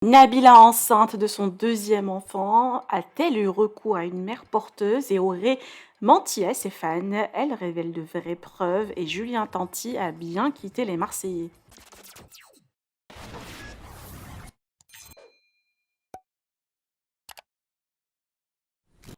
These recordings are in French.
Nabila, enceinte de son deuxième enfant, a-t-elle eu recours à une mère porteuse et aurait menti à ses fans? Elle révèle de vraies preuves et Julien Tanti a bien quitté les Marseillais.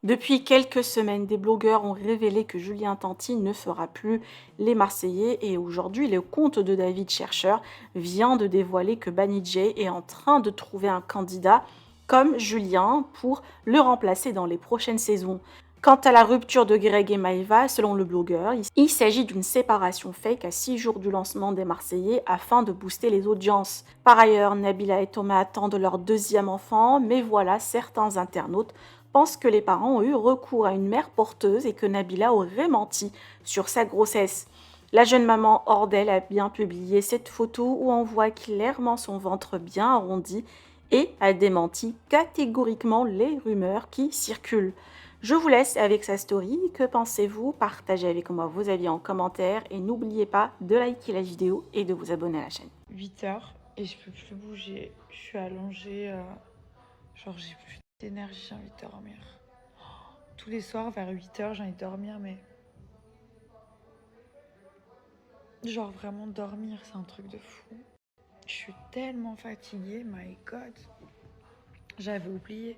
Depuis quelques semaines, des blogueurs ont révélé que Julien Tanti ne fera plus les Marseillais et aujourd'hui, le compte de David Chercheur vient de dévoiler que Banijay est en train de trouver un candidat comme Julien pour le remplacer dans les prochaines saisons. Quant à la rupture de Greg et Maïva, selon le blogueur, il s'agit d'une séparation fake à 6 jours du lancement des Marseillais afin de booster les audiences. Par ailleurs, Nabila et Thomas attendent leur deuxième enfant, mais voilà, certains internautes pensent que les parents ont eu recours à une mère porteuse et que Nabila aurait menti sur sa grossesse. La jeune maman hors d'elle a bien publié cette photo où on voit clairement son ventre bien arrondi et a démenti catégoriquement les rumeurs qui circulent. Je vous laisse avec sa story. Que pensez-vous? Partagez avec moi vos avis en commentaire et n'oubliez pas de liker la vidéo et de vous abonner à la chaîne. 8 heures et je peux plus bouger. Je suis allongée. Genre, j'ai plus d'énergie, j'ai envie de dormir. Tous les soirs, vers 8 heures, j'ai envie de dormir, mais. Genre, vraiment dormir, c'est un truc de fou. Je suis tellement fatiguée, my god. J'avais oublié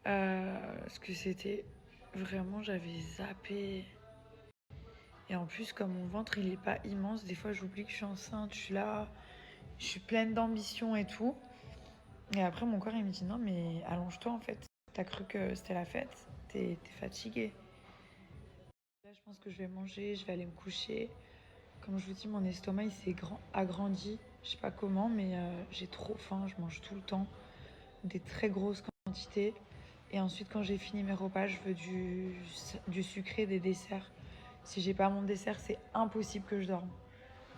ce que c'était. Vraiment, j'avais zappé. Et en plus, comme mon ventre, il est pas immense, des fois, j'oublie que je suis enceinte. Je suis là, je suis pleine d'ambition et tout. Et après, mon corps, il me dit non, mais allonge-toi en fait. T'as cru que c'était la fête? T'es fatiguée. Là, je pense que je vais manger, je vais aller me coucher. Comme je vous dis, mon estomac, il s'est agrandi. Je sais pas comment, mais j'ai trop faim. Je mange tout le temps. Des très grosses quantités. Et ensuite, quand j'ai fini mes repas, je veux du sucré, des desserts. Si j'ai pas mon dessert, c'est impossible que je dorme.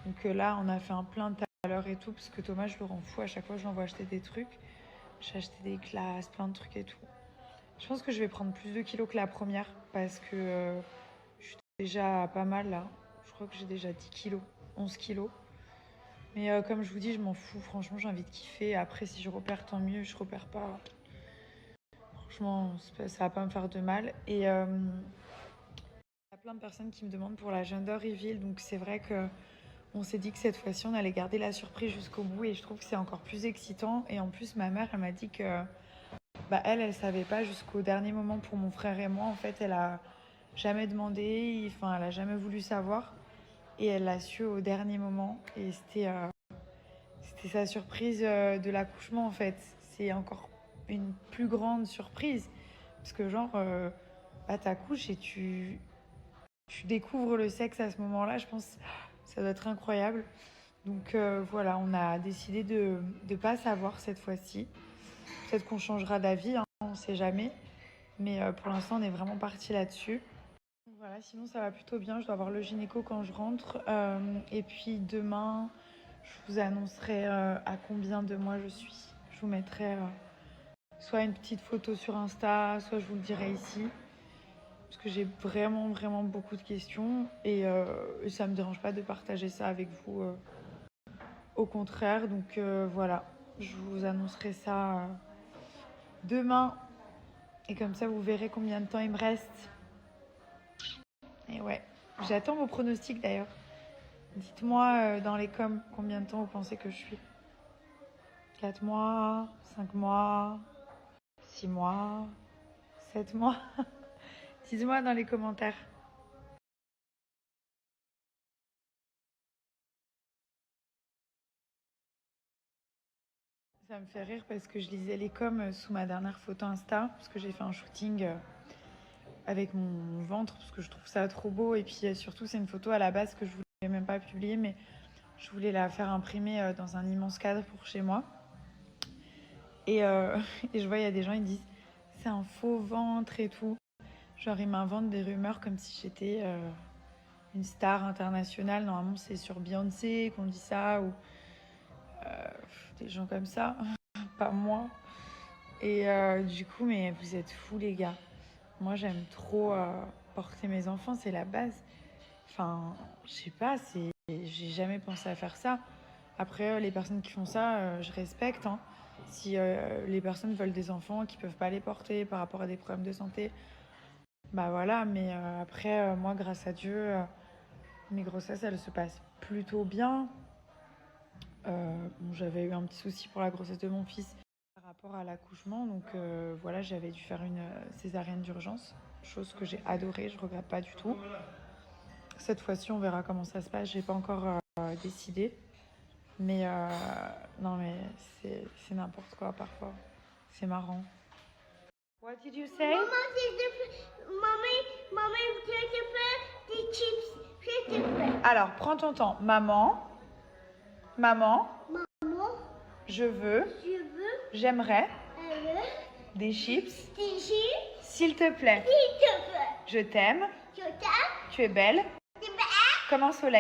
Donc là, on a fait un plein tout à l'heure et tout, parce que Thomas, je le rends fou. À chaque fois, je l'envoie acheter des trucs. J'ai acheté des glaces, plein de trucs et tout. Je pense que je vais prendre plus de kilos que la première, parce que je suis déjà pas mal là. Je crois que j'ai déjà 10 kilos, 11 kilos. Mais comme je vous dis, je m'en fous. Franchement, j'ai envie de kiffer. Après, si je repère, tant mieux. Je repère pas. Franchement, ça va pas me faire de mal. Et il y a plein de personnes qui me demandent pour la gender reveal. Donc c'est vrai que on s'est dit que cette fois-ci, on allait garder la surprise jusqu'au bout. Et je trouve que c'est encore plus excitant. Et en plus, ma mère, elle m'a dit que bah, elle savait pas jusqu'au dernier moment pour mon frère et moi. En fait, elle a jamais demandé. Enfin, elle a jamais voulu savoir. Et elle l'a su au dernier moment. Et c'était sa surprise de l'accouchement, en fait. C'est encore une plus grande surprise. Parce que, genre, bah, t'accouches et tu découvres le sexe à ce moment-là. Je pense que ça doit être incroyable. Donc voilà, on a décidé de ne pas savoir cette fois-ci. Peut-être qu'on changera d'avis, hein, on ne sait jamais. Mais pour l'instant, on est vraiment parti là-dessus. Voilà, sinon ça va plutôt bien. Je dois avoir le gynéco quand je rentre. Et puis demain, je vous annoncerai à combien de mois je suis. Je vous mettrai soit une petite photo sur Insta, soit je vous le dirai ici. Parce que j'ai vraiment, vraiment beaucoup de questions. Et ça ne me dérange pas de partager ça avec vous. Au contraire, donc voilà. Je vous annoncerai ça demain. Et comme ça, vous verrez combien de temps il me reste. Et ouais, j'attends vos pronostics d'ailleurs. Dites-moi dans les coms combien de temps vous pensez que je suis. 4 mois, 5 mois, 6 mois, 7 mois. Dites-moi dans les commentaires. Ça me fait rire parce que je lisais les coms sous ma dernière photo Insta, parce que j'ai fait un shooting avec mon ventre, parce que je trouve ça trop beau. Et puis surtout, c'est une photo à la base que je voulais même pas publier, mais je voulais la faire imprimer dans un immense cadre pour chez moi. Et, et je vois, il y a des gens, ils disent c'est un faux ventre et tout. Genre, ils m'inventent des rumeurs comme si j'étais une star internationale. Normalement, c'est sur Beyoncé qu'on dit ça, ou des gens comme ça, pas moi. Et du coup, mais vous êtes fous, les gars. Moi, j'aime trop porter mes enfants, c'est la base. Enfin, je sais pas, j'ai jamais pensé à faire ça. Après, les personnes qui font ça, je respecte, hein. Si les personnes veulent des enfants qui peuvent pas les porter par rapport à des problèmes de santé, bah voilà. Mais après, moi, grâce à Dieu, mes grossesses, elles se passent plutôt bien. Bon, j'avais eu un petit souci pour la grossesse de mon fils par rapport à l'accouchement. Donc voilà, j'avais dû faire une césarienne d'urgence, chose que j'ai adorée, je regrette pas du tout. Cette fois-ci, on verra comment ça se passe. J'ai pas encore décidé. Mais non, mais c'est n'importe quoi parfois. C'est marrant. What did you say? Maman, je te fais des chips. Je te fais. Alors, prends ton temps. Maman, Maman, je veux, je veux j'aimerais des des chips, chips. s'il te plaît. S'il te plaît. Je t'aime, Je t'aime. tu es belle Tu comme un soleil.